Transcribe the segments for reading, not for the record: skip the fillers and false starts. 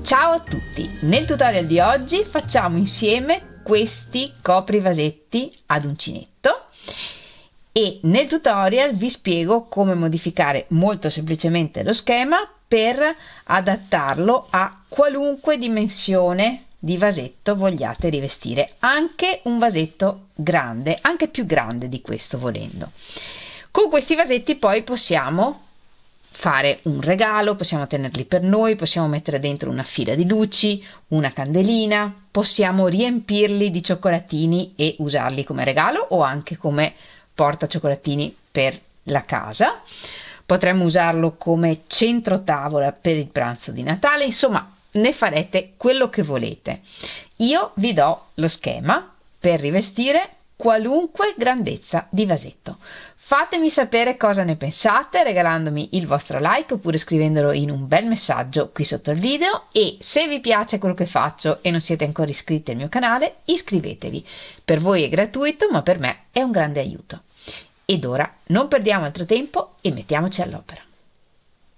Ciao a tutti! Nel tutorial di oggi facciamo insieme questi coprivasetti ad uncinetto e nel tutorial vi spiego come modificare molto semplicemente lo schema per adattarlo a qualunque dimensione di vasetto vogliate rivestire, anche un vasetto grande, anche più grande di questo volendo. Con questi vasetti poi possiamo fare un regalo, possiamo tenerli per noi, possiamo mettere dentro una fila di luci, una candelina, possiamo riempirli di cioccolatini e usarli come regalo o anche come porta cioccolatini per la casa. Potremmo usarlo come centro tavola per il pranzo di Natale, insomma ne farete quello che volete. Io vi do lo schema per rivestire qualunque grandezza di vasetto. Fatemi sapere cosa ne pensate regalandomi il vostro like oppure scrivendolo in un bel messaggio qui sotto il video, e se vi piace quello che faccio e non siete ancora iscritti al mio canale, iscrivetevi. Per voi è gratuito, ma per me è un grande aiuto. Ed ora non perdiamo altro tempo e mettiamoci all'opera.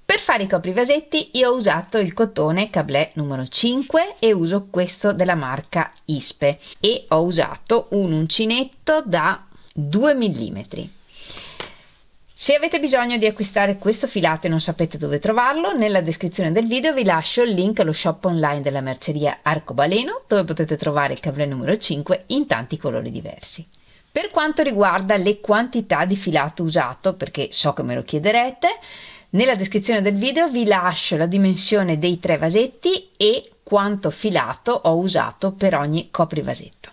Per fare i coprivasetti io ho usato il cotone Cablé numero 5 e uso questo della marca Ispe e ho usato un uncinetto da 2 mm. Se avete bisogno di acquistare questo filato e non sapete dove trovarlo, nella descrizione del video vi lascio il link allo shop online della merceria Arcobaleno, dove potete trovare il Cablé numero 5 in tanti colori diversi. Per quanto riguarda le quantità di filato usato, perché so che me lo chiederete, nella descrizione del video vi lascio la dimensione dei 3 vasetti e quanto filato ho usato per ogni coprivasetto.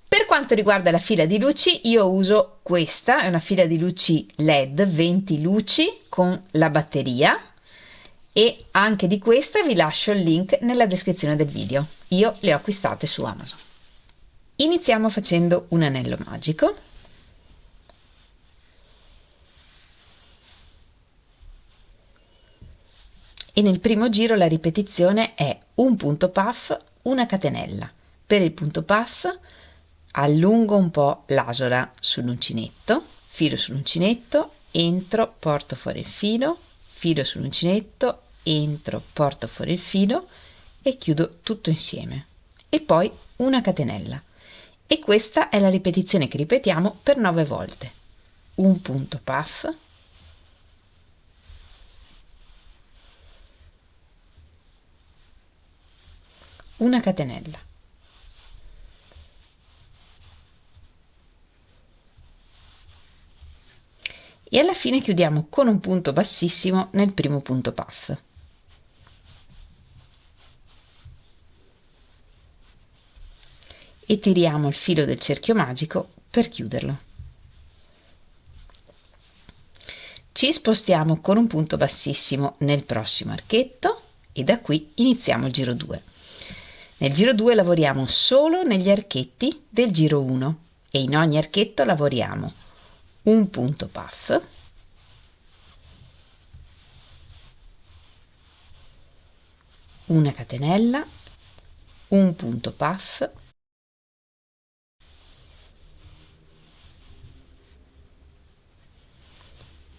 Per quanto riguarda la fila di luci, io uso questa, è una fila di luci LED, 20 luci con la batteria, e anche di questa vi lascio il link nella descrizione del video. Io le ho acquistate su Amazon. Iniziamo facendo un anello magico. E nel primo giro la ripetizione è un punto puff, una catenella. Per il punto puff allungo un po' l'asola sull'uncinetto, filo sull'uncinetto, entro, porto fuori il filo, filo sull'uncinetto, entro, porto fuori il filo e chiudo tutto insieme. E poi una catenella. E questa è la ripetizione che ripetiamo per 9 volte. Un punto puff, una catenella, e alla fine chiudiamo con un punto bassissimo nel primo punto puff. E tiriamo il filo del cerchio magico per chiuderlo. Ci spostiamo con un punto bassissimo nel prossimo archetto e da qui iniziamo il giro 2. Nel giro 2 lavoriamo solo negli archetti del giro 1 e in ogni archetto lavoriamo un punto puff, una catenella, un punto puff,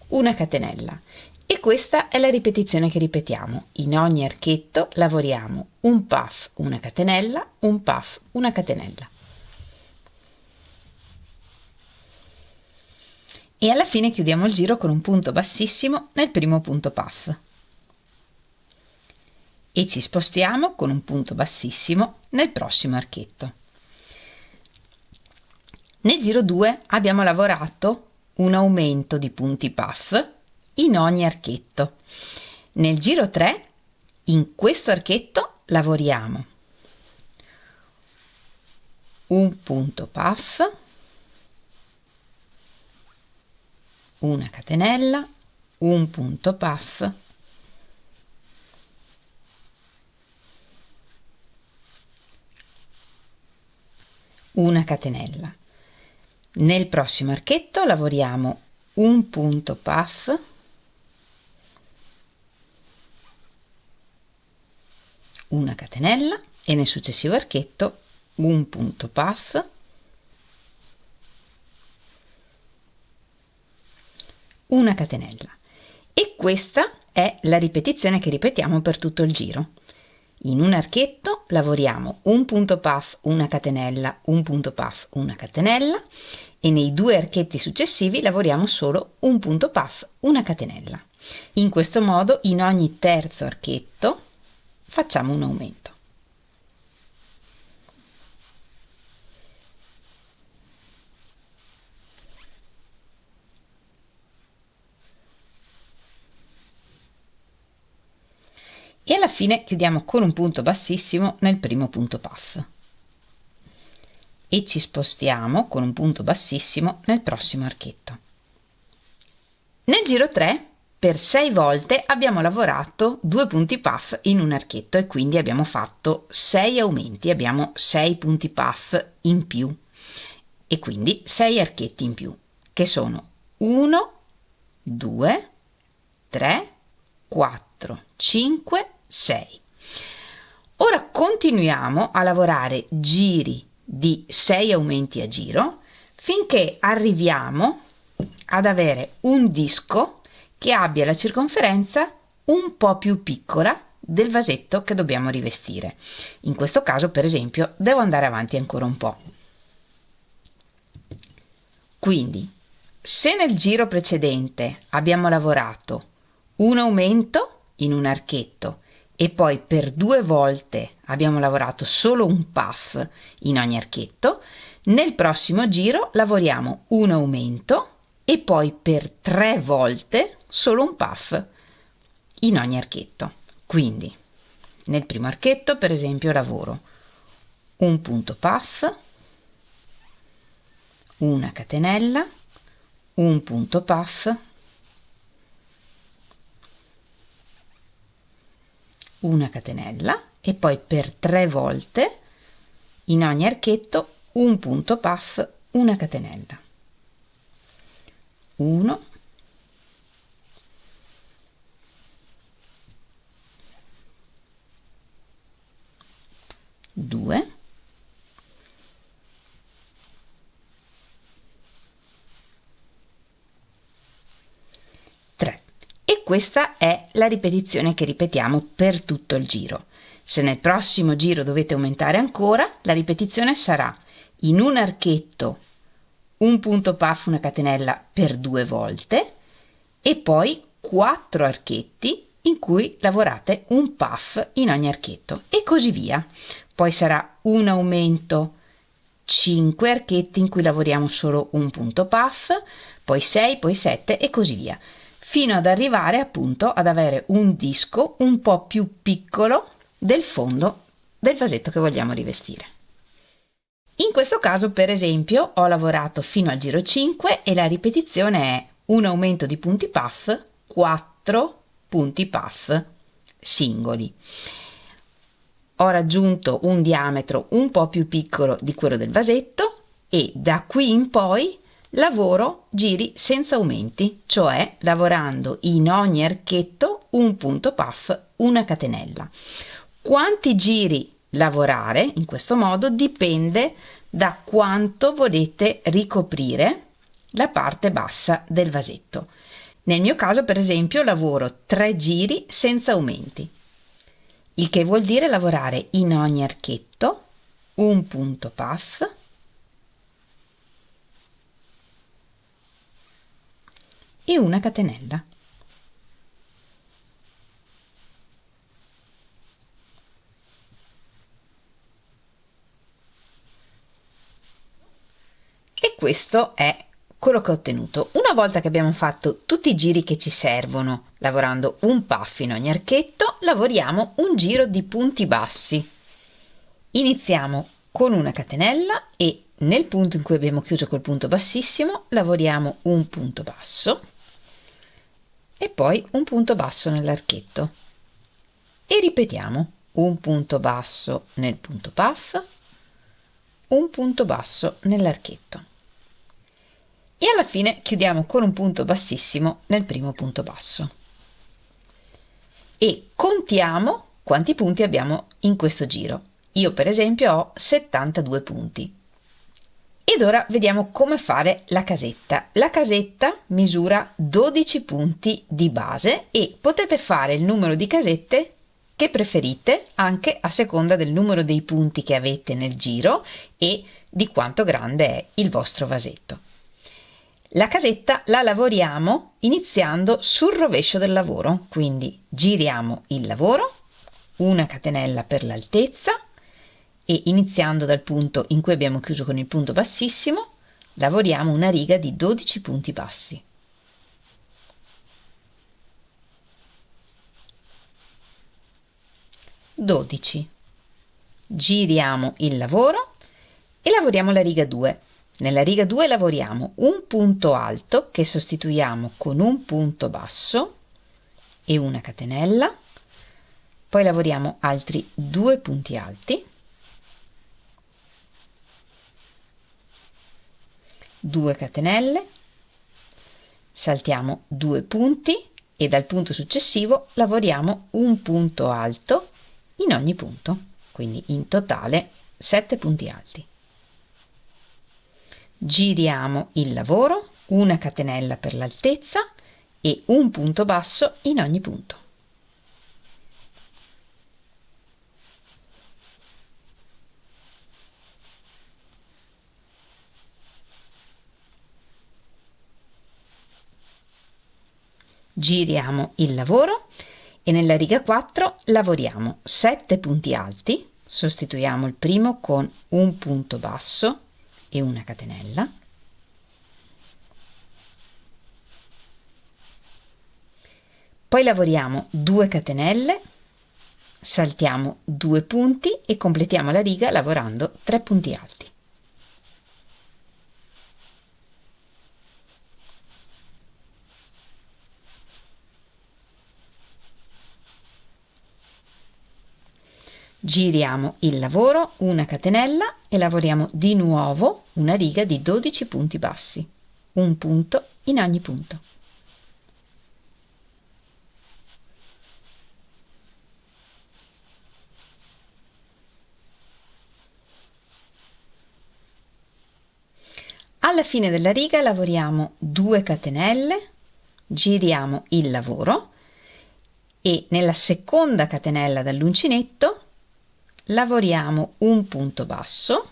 una catenella, e questa è la ripetizione che ripetiamo. In ogni archetto lavoriamo un puff, una catenella, un puff, una catenella. E alla fine chiudiamo il giro con un punto bassissimo nel primo punto puff. E ci spostiamo con un punto bassissimo nel prossimo archetto. Nel giro 2 abbiamo lavorato un aumento di punti puff in ogni archetto. Nel giro 3, in questo archetto, lavoriamo un punto puff, una catenella, un punto puff, una catenella. Nel prossimo archetto lavoriamo un punto puff, una catenella, e nel successivo archetto un punto puff, una catenella. E questa è la ripetizione che ripetiamo per tutto il giro. In un archetto lavoriamo un punto puff, una catenella, un punto puff, una catenella, e nei 2 archetti successivi lavoriamo solo un punto puff, una catenella. In questo modo in ogni terzo archetto facciamo un aumento. E alla fine chiudiamo con un punto bassissimo nel primo punto puff e ci spostiamo con un punto bassissimo nel prossimo archetto. Nel giro 3 per 6 volte abbiamo lavorato 2 punti puff in un archetto e quindi abbiamo fatto 6 aumenti, abbiamo 6 punti puff in più e quindi 6 archetti in più, che sono 1, 2, 3, 4, 5, 6. Ora continuiamo a lavorare giri di 6 aumenti a giro finché arriviamo ad avere un disco che abbia la circonferenza un po' più piccola del vasetto che dobbiamo rivestire. In questo caso, per esempio, devo andare avanti ancora un po'. Quindi, se nel giro precedente abbiamo lavorato un aumento in un archetto e poi per 2 volte abbiamo lavorato solo un puff in ogni archetto, nel prossimo giro lavoriamo un aumento e poi per 3 volte solo un puff in ogni archetto. Quindi nel primo archetto, per esempio, lavoro un punto puff, una catenella, un punto puff, una catenella e poi per 3 volte in ogni archetto un punto puff, una catenella. 1, 2, 3. E questa è la ripetizione che ripetiamo per tutto il giro. Se nel prossimo giro dovete aumentare ancora, la ripetizione sarà in un archetto un punto puff, una catenella per 2 volte e poi 4 archetti in cui lavorate un puff in ogni archetto e così via. Poi sarà un aumento, 5 archetti in cui lavoriamo solo un punto puff, poi 6, poi 7 e così via, fino ad arrivare appunto ad avere un disco un po' più piccolo del fondo del vasetto che vogliamo rivestire. In questo caso, per esempio, ho lavorato fino al giro 5 e la ripetizione è un aumento di punti puff, 4 punti puff singoli. Ho raggiunto un diametro un po' più piccolo di quello del vasetto e da qui in poi lavoro giri senza aumenti, cioè lavorando in ogni archetto un punto puff, una catenella. Quanti giri lavorare in questo modo dipende da quanto volete ricoprire la parte bassa del vasetto. Nel mio caso, per esempio, lavoro 3 giri senza aumenti, il che vuol dire lavorare in ogni archetto un punto puff e una catenella. E questo è quello che ho ottenuto. Una volta che abbiamo fatto tutti i giri che ci servono, lavorando un puff in ogni archetto, lavoriamo un giro di punti bassi. Iniziamo con una catenella e nel punto in cui abbiamo chiuso col punto bassissimo lavoriamo un punto basso e poi un punto basso nell'archetto e ripetiamo un punto basso nel punto puff, un punto basso nell'archetto. E alla fine chiudiamo con un punto bassissimo nel primo punto basso e contiamo quanti punti abbiamo in questo giro. Io per esempio ho 72 punti. Ed ora vediamo come fare la casetta. La casetta misura 12 punti di base e potete fare il numero di casette che preferite, anche a seconda del numero dei punti che avete nel giro e di quanto grande è il vostro vasetto. La casetta la lavoriamo iniziando sul rovescio del lavoro, quindi giriamo il lavoro, una catenella per l'altezza e iniziando dal punto in cui abbiamo chiuso con il punto bassissimo, lavoriamo una riga di 12 punti bassi. Giriamo il lavoro e lavoriamo la riga 2. Nella riga 2 lavoriamo un punto alto che sostituiamo con un punto basso e una catenella, poi lavoriamo altri 2 punti alti, 2 catenelle, saltiamo 2 punti e dal punto successivo lavoriamo un punto alto in ogni punto, quindi in totale 7 punti alti. Giriamo il lavoro, una catenella per l'altezza e un punto basso in ogni punto. Giriamo il lavoro e nella riga 4 lavoriamo 7 punti alti, sostituiamo il primo con un punto basso e una catenella, poi lavoriamo 2 catenelle, saltiamo 2 punti e completiamo la riga lavorando 3 punti alti. Giriamo il lavoro, una catenella e lavoriamo di nuovo una riga di 12 punti bassi, un punto in ogni punto. Alla fine della riga lavoriamo 2 catenelle, giriamo il lavoro e nella seconda catenella dall'uncinetto lavoriamo un punto basso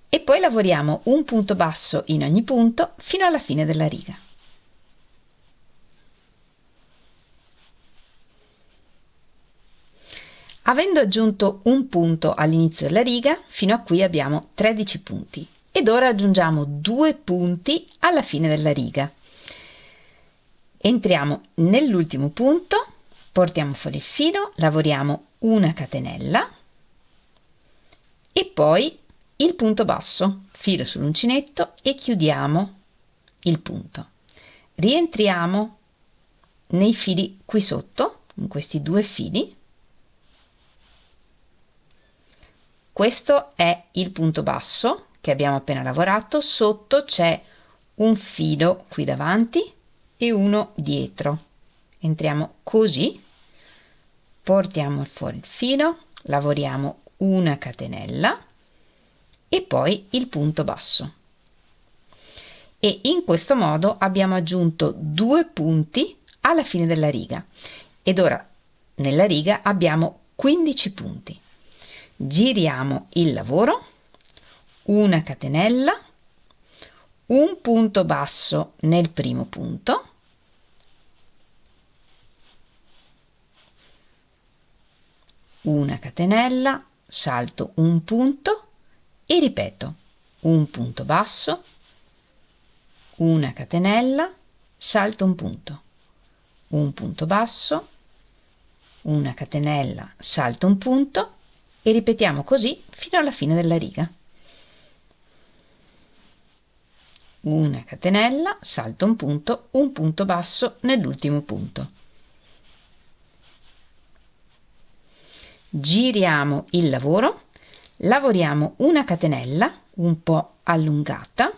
e poi lavoriamo un punto basso in ogni punto fino alla fine della riga. Avendo aggiunto un punto all'inizio della riga, fino a qui abbiamo 13 punti ed ora aggiungiamo 2 punti alla fine della riga. Entriamo nell'ultimo punto, portiamo fuori il filo, lavoriamo una catenella e poi il punto basso, filo sull'uncinetto e chiudiamo il punto. Rientriamo nei fili qui sotto, in questi 2 fili. Questo è il punto basso che abbiamo appena lavorato, sotto c'è un filo qui davanti e uno dietro. Entriamo così, portiamo fuori il filo, lavoriamo una catenella e poi il punto basso. E in questo modo abbiamo aggiunto 2 punti alla fine della riga ed ora nella riga abbiamo 15 punti. Giriamo il lavoro, una catenella, un punto basso nel primo punto, una catenella, salto un punto e ripeto un punto basso, una catenella, salto un punto basso, una catenella, salto un punto e ripetiamo così fino alla fine della riga. Una catenella, salto un punto basso nell'ultimo punto. Giriamo il lavoro, lavoriamo una catenella un po' allungata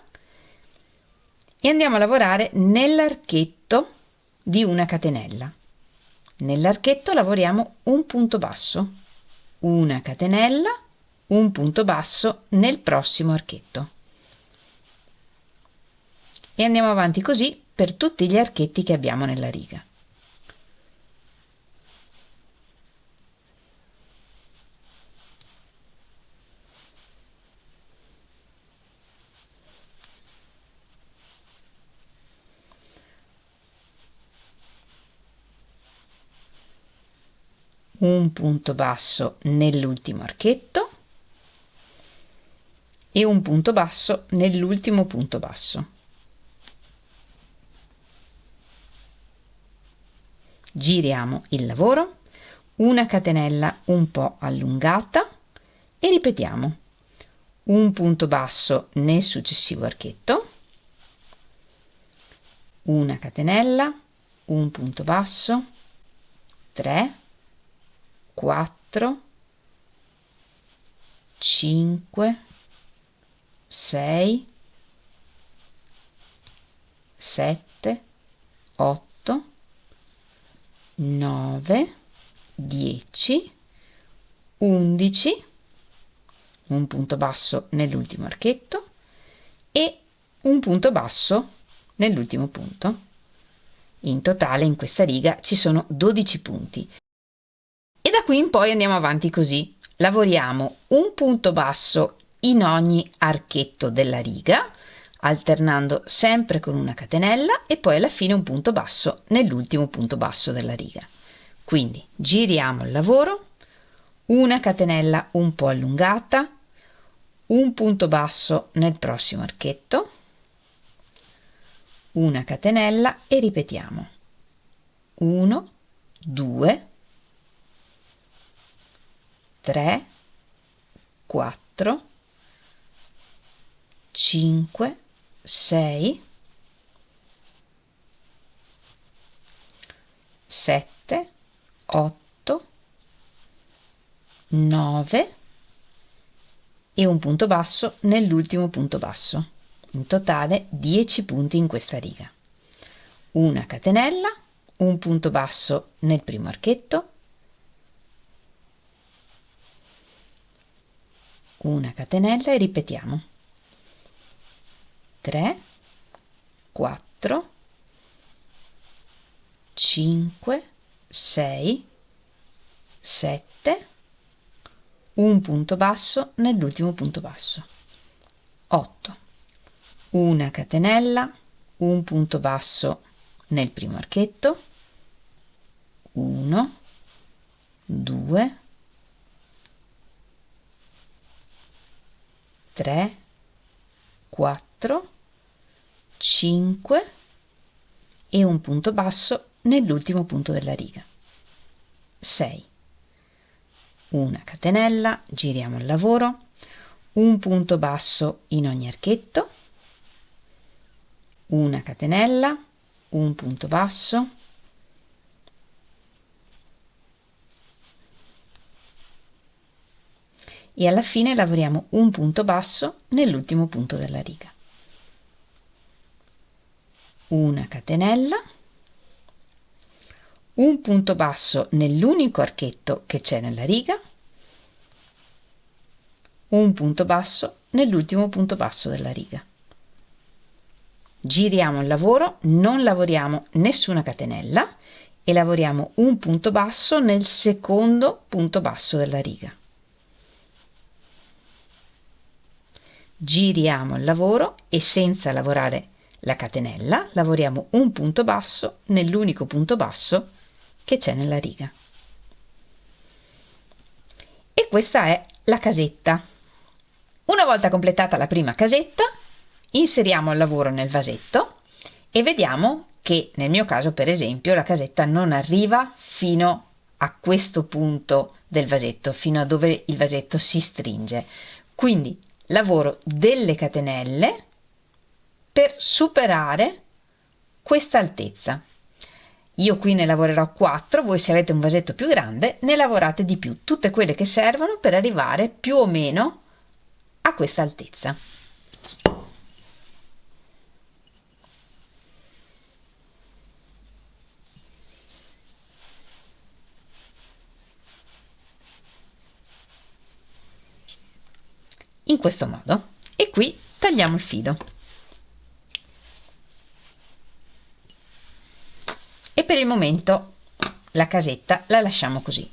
e andiamo a lavorare nell'archetto di una catenella. Nell'archetto lavoriamo un punto basso, una catenella, un punto basso nel prossimo archetto e andiamo avanti così per tutti gli archetti che abbiamo nella riga. un punto basso nell'ultimo archetto e un punto basso nell'ultimo punto basso. Giriamo il lavoro, una catenella un po' allungata e ripetiamo un punto basso nel successivo archetto, una catenella, un punto basso, 3, 4, 5, 6, 7, 8, 9, 10, 11, un punto basso nell'ultimo archetto e un punto basso nell'ultimo punto. In totale in questa riga ci sono 12 punti. E da qui in poi andiamo avanti così. Lavoriamo un punto basso in ogni archetto della riga, alternando sempre con una catenella e poi alla fine un punto basso nell'ultimo punto basso della riga. Quindi giriamo il lavoro, una catenella un po' allungata, un punto basso nel prossimo archetto, una catenella e ripetiamo 1, 2, 3, 4, 5, 6, 7, 8, 9 e un punto basso nell'ultimo punto basso. In totale 10 punti in questa riga. Una catenella, un punto basso nel primo archetto, una catenella e ripetiamo 3, 4, 5, 6, 7, un punto basso nell'ultimo punto basso, 8, una catenella, un punto basso nel primo archetto, 1, 2, 3, 4, 5 e un punto basso nell'ultimo punto della riga, 6, una catenella, giriamo il lavoro, un punto basso in ogni archetto, una catenella, un punto basso, e alla fine lavoriamo un punto basso nell'ultimo punto della riga, una catenella, un punto basso nell'unico archetto che c'è nella riga, un punto basso nell'ultimo punto basso della riga. Giriamo il lavoro, non lavoriamo nessuna catenella e lavoriamo un punto basso nel secondo punto basso della riga. Giriamo il lavoro e senza lavorare la catenella lavoriamo un punto basso nell'unico punto basso che c'è nella riga. E questa è la casetta. Una volta completata la prima casetta, inseriamo il lavoro nel vasetto e vediamo che nel mio caso, per esempio, la casetta non arriva fino a questo punto del vasetto, fino a dove il vasetto si stringe. Quindi lavoro delle catenelle per superare questa altezza. Io qui ne lavorerò 4, voi se avete un vasetto più grande ne lavorate di più, tutte quelle che servono per arrivare più o meno a questa altezza. In questo modo. E qui tagliamo il filo. E per il momento la casetta la lasciamo così.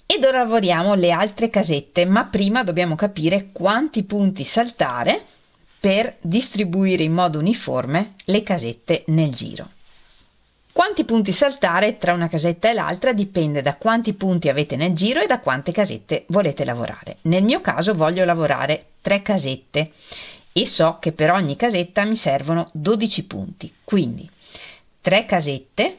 Ed ora lavoriamo le altre casette, ma prima dobbiamo capire quanti punti saltare per distribuire in modo uniforme le casette nel giro. Quanti punti saltare tra una casetta e l'altra dipende da quanti punti avete nel giro e da quante casette volete lavorare. Nel mio caso voglio lavorare 3 casette e so che per ogni casetta mi servono 12 punti, quindi 3 casette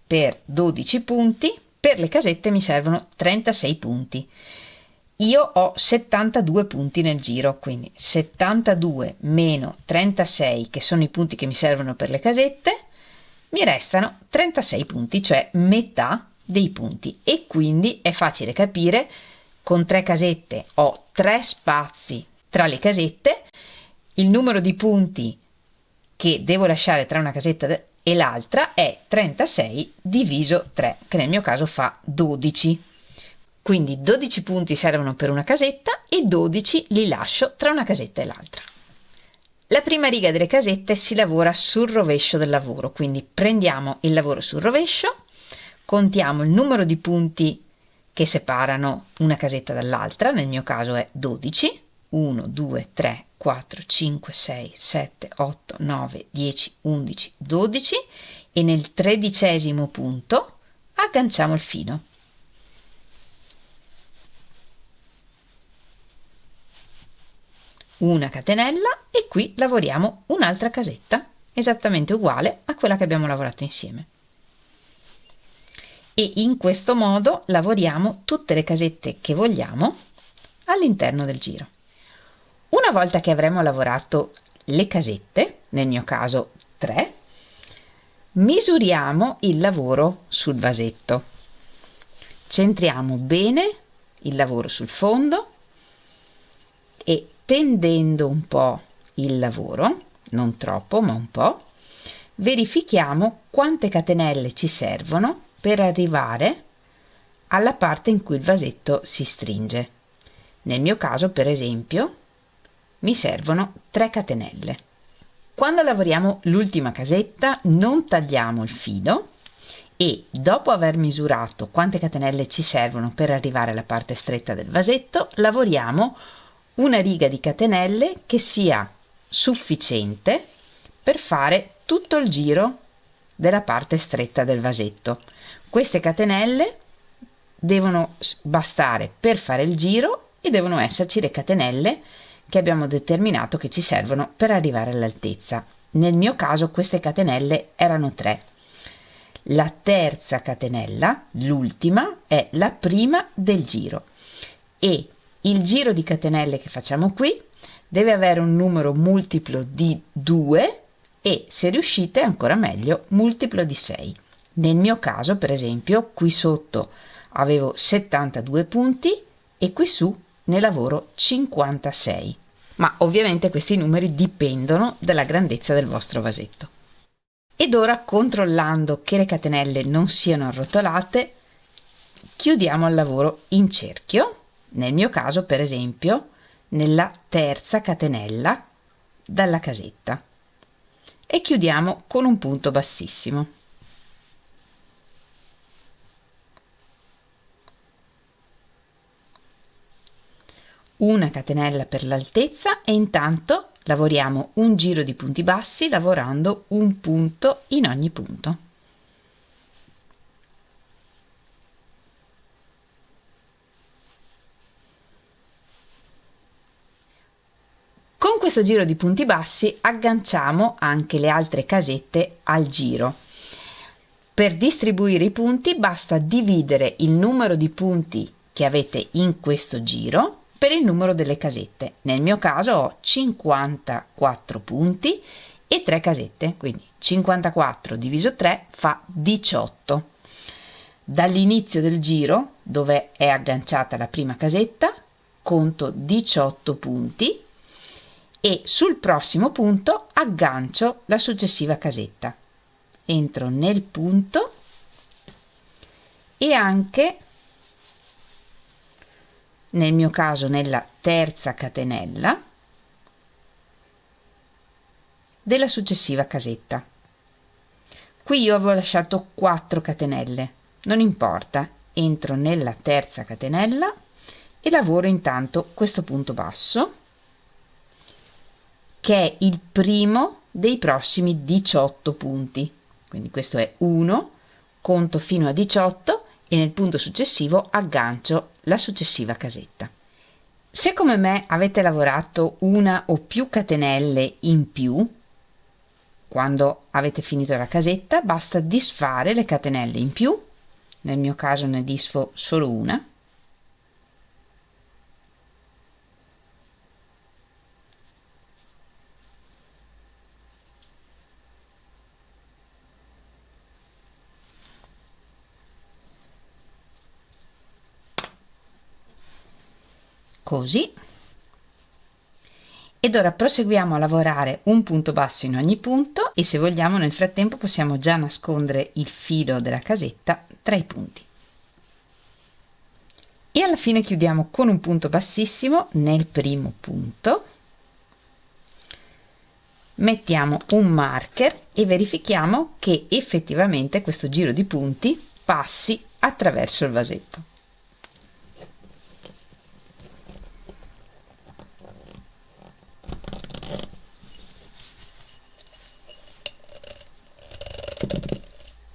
per 12 punti, per le casette mi servono 36 punti. Io ho 72 punti nel giro, quindi 72 meno 36, che sono i punti che mi servono per le casette, mi restano 36 punti, cioè metà dei punti, e quindi è facile capire, con 3 casette ho 3 spazi tra le casette, il numero di punti che devo lasciare tra una casetta e l'altra è 36 diviso 3, che nel mio caso fa 12. Quindi 12 punti servono per una casetta e 12 li lascio tra una casetta e l'altra. La prima riga delle casette si lavora sul rovescio del lavoro, quindi prendiamo il lavoro sul rovescio, contiamo il numero di punti che separano una casetta dall'altra, nel mio caso è 12, 1, 2, 3, 4, 5, 6, 7, 8, 9, 10, 11, 12 e nel 13° punto agganciamo il filo. Una catenella e qui lavoriamo un'altra casetta esattamente uguale a quella che abbiamo lavorato insieme, e in questo modo lavoriamo tutte le casette che vogliamo all'interno del giro. Una volta che avremo lavorato le casette, nel mio caso 3, misuriamo il lavoro sul vasetto, centriamo bene il lavoro sul fondo e tendendo un po' il lavoro, non troppo ma un po', verifichiamo quante catenelle ci servono per arrivare alla parte in cui il vasetto si stringe. Nel mio caso, per esempio, mi servono 3 catenelle. Quando lavoriamo l'ultima casetta non tagliamo il filo e dopo aver misurato quante catenelle ci servono per arrivare alla parte stretta del vasetto, lavoriamo una riga di catenelle che sia sufficiente per fare tutto il giro della parte stretta del vasetto. Queste catenelle devono bastare per fare il giro e devono esserci le catenelle che abbiamo determinato che ci servono per arrivare all'altezza. Nel mio caso queste catenelle erano 3. La terza catenella, l'ultima, è la prima del giro e il giro di catenelle che facciamo qui deve avere un numero multiplo di 2 e, se riuscite, ancora meglio, multiplo di 6. Nel mio caso, per esempio, qui sotto avevo 72 punti e qui su ne lavoro 56. Ma ovviamente questi numeri dipendono dalla grandezza del vostro vasetto. Ed ora, controllando che le catenelle non siano arrotolate, chiudiamo il lavoro in cerchio. Nel mio caso, per esempio, nella terza catenella dalla casetta, e chiudiamo con un punto bassissimo. Una catenella per l'altezza e intanto lavoriamo un giro di punti bassi lavorando un punto in ogni punto. Con questo giro di punti bassi agganciamo anche le altre casette al giro. Per distribuire i punti basta dividere il numero di punti che avete in questo giro per il numero delle casette. Nel mio caso ho 54 punti e 3 casette, quindi 54 diviso 3 fa 18. Dall'inizio del giro, dove è agganciata la prima casetta, conto 18 punti e sul prossimo punto aggancio la successiva casetta. Entro nel punto e anche, nel mio caso, nella terza catenella della successiva casetta. Qui io avevo lasciato 4 catenelle, non importa, entro nella terza catenella e lavoro intanto questo punto basso, che è il primo dei prossimi 18 punti. quindi questo è 1, conto fino a 18 e nel punto successivo aggancio la successiva casetta. Se come me avete lavorato una o più catenelle in più, quando avete finito la casetta basta disfare le catenelle in più, nel mio caso ne disfo solo una, così, ed ora proseguiamo a lavorare un punto basso in ogni punto e se vogliamo nel frattempo possiamo già nascondere il filo della casetta tra i punti. E alla fine chiudiamo con un punto bassissimo nel primo punto, mettiamo un marker e verifichiamo che effettivamente questo giro di punti passi attraverso il vasetto.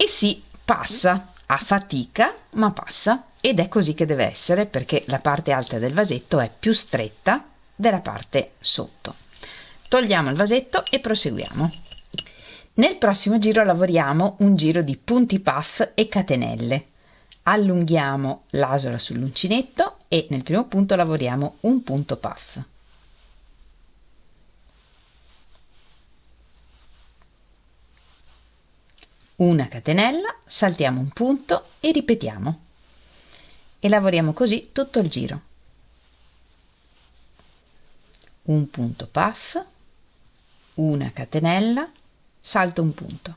E sì, passa, a fatica, ma passa, ed è così che deve essere perché la parte alta del vasetto è più stretta della parte sotto. Togliamo il vasetto e proseguiamo. Nel prossimo giro lavoriamo un giro di punti puff e catenelle. Allunghiamo l'asola sull'uncinetto e nel primo punto lavoriamo un punto puff. Una catenella, saltiamo un punto e ripetiamo. E lavoriamo così tutto il giro. Un punto puff, una catenella, salto un punto.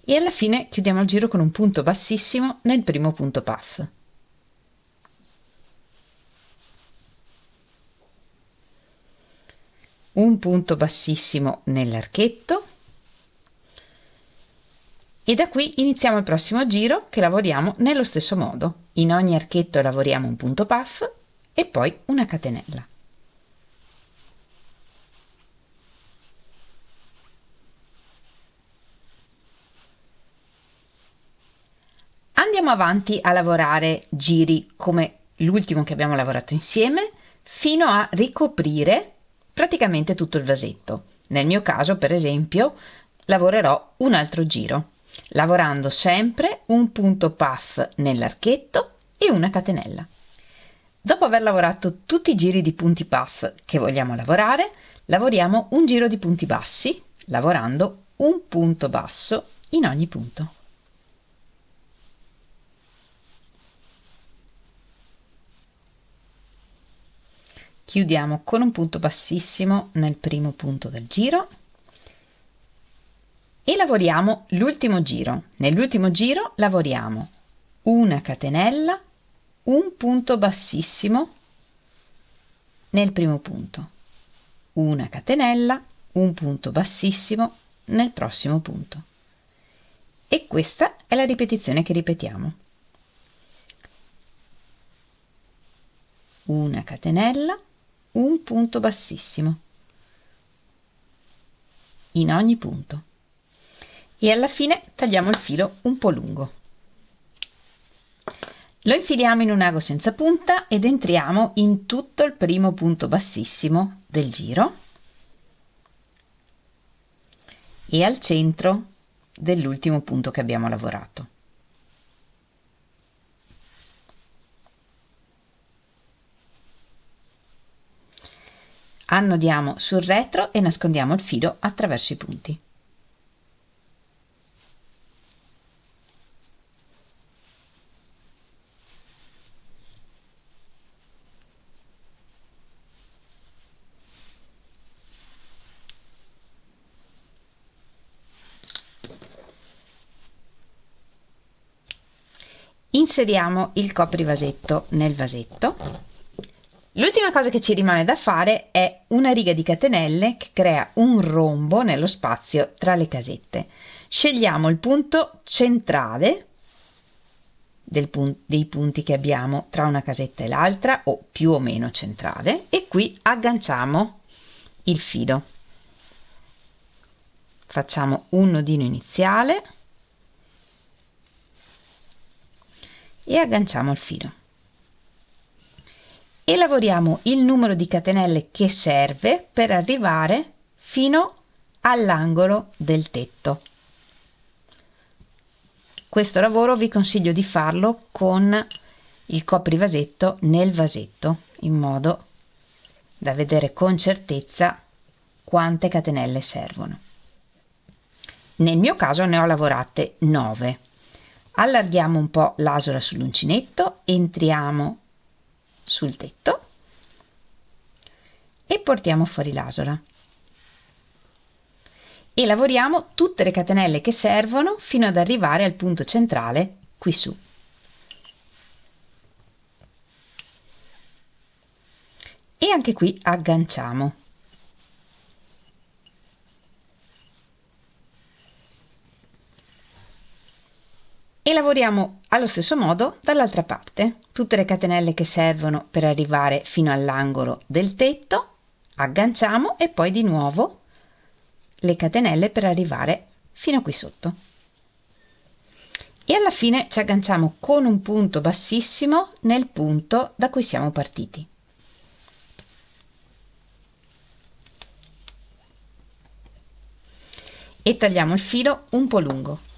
E alla fine chiudiamo il giro con un punto bassissimo nel primo punto puff. Un punto bassissimo nell'archetto. E da qui iniziamo il prossimo giro che lavoriamo nello stesso modo. In ogni archetto lavoriamo un punto puff e poi una catenella. Andiamo avanti a lavorare giri come l'ultimo che abbiamo lavorato insieme fino a ricoprire praticamente tutto il vasetto. Nel mio caso, per esempio, lavorerò un altro giro, lavorando sempre un punto puff nell'archetto e una catenella. Dopo aver lavorato tutti i giri di punti puff che vogliamo lavorare, lavoriamo un giro di punti bassi, lavorando un punto basso in ogni punto. Chiudiamo con un punto bassissimo nel primo punto del giro e lavoriamo l'ultimo giro. Nell'ultimo giro lavoriamo una catenella, un punto bassissimo nel primo punto, una catenella, un punto bassissimo nel prossimo punto. E questa è la ripetizione che ripetiamo. Una catenella, un punto bassissimo in ogni punto e alla fine tagliamo il filo un po' lungo. Lo infiliamo in un ago senza punta ed entriamo in tutto il primo punto bassissimo del giro e al centro dell'ultimo punto che abbiamo lavorato. Annodiamo sul retro e nascondiamo il filo attraverso i punti. Inseriamo il coprivasetto nel vasetto. L'ultima cosa che ci rimane da fare è una riga di catenelle che crea un rombo nello spazio tra le casette. Scegliamo il punto centrale dei punti che abbiamo tra una casetta e l'altra, o più o meno centrale, e qui agganciamo il filo facciamo un nodino iniziale e agganciamo il filo e lavoriamo il numero di catenelle che serve per arrivare fino all'angolo del tetto. Questo lavoro vi consiglio di farlo con il coprivasetto nel vasetto, in modo da vedere con certezza quante catenelle servono. Nel mio caso ne ho lavorate 9. Allarghiamo un po' l'asola sull'uncinetto, entriamo sul tetto e portiamo fuori l'asola e lavoriamo tutte le catenelle che servono fino ad arrivare al punto centrale qui su. E anche qui agganciamo. E lavoriamo allo stesso modo dall'altra parte. Tutte le catenelle che servono per arrivare fino all'angolo del tetto, agganciamo e poi di nuovo le catenelle per arrivare fino qui sotto. E alla fine ci agganciamo con un punto bassissimo nel punto da cui siamo partiti. E tagliamo il filo un po' lungo.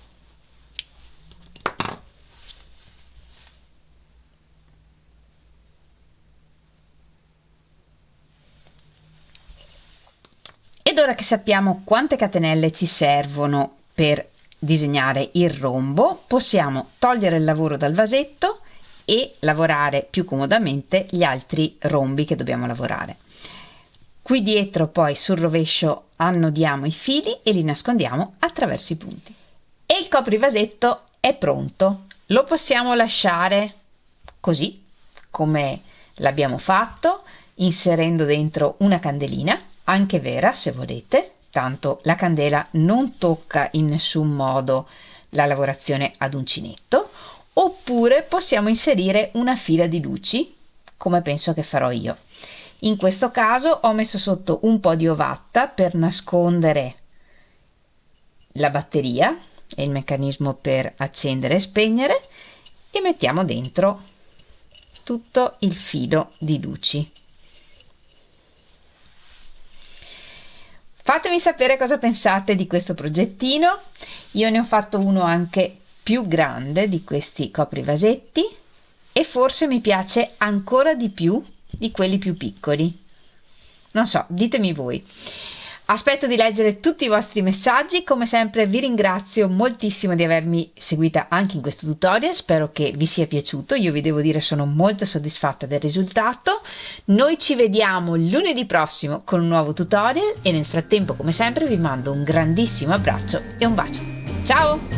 Ed ora che sappiamo quante catenelle ci servono per disegnare il rombo, possiamo togliere il lavoro dal vasetto e lavorare più comodamente gli altri rombi che dobbiamo lavorare. Qui dietro poi sul rovescio annodiamo i fili e li nascondiamo attraverso i punti. E il coprivasetto è pronto. Lo possiamo lasciare così come l'abbiamo fatto, inserendo dentro una candelina, anche vera se volete, tanto la candela non tocca in nessun modo la lavorazione ad uncinetto, oppure possiamo inserire una fila di luci, come penso che farò io. In questo caso ho messo sotto un po' di ovatta per nascondere la batteria e il meccanismo per accendere e spegnere e mettiamo dentro tutto il filo di luci. Fatemi sapere cosa pensate di questo progettino. Io ne ho fatto uno anche più grande di questi coprivasetti e forse mi piace ancora di più di quelli più piccoli. Non so, ditemi voi. Aspetto di leggere tutti i vostri messaggi. Come sempre vi ringrazio moltissimo di avermi seguita anche in questo tutorial, spero che vi sia piaciuto. Io vi devo dire sono molto soddisfatta del risultato. Noi ci vediamo lunedì prossimo con un nuovo tutorial e nel frattempo come sempre vi mando un grandissimo abbraccio e un bacio. Ciao!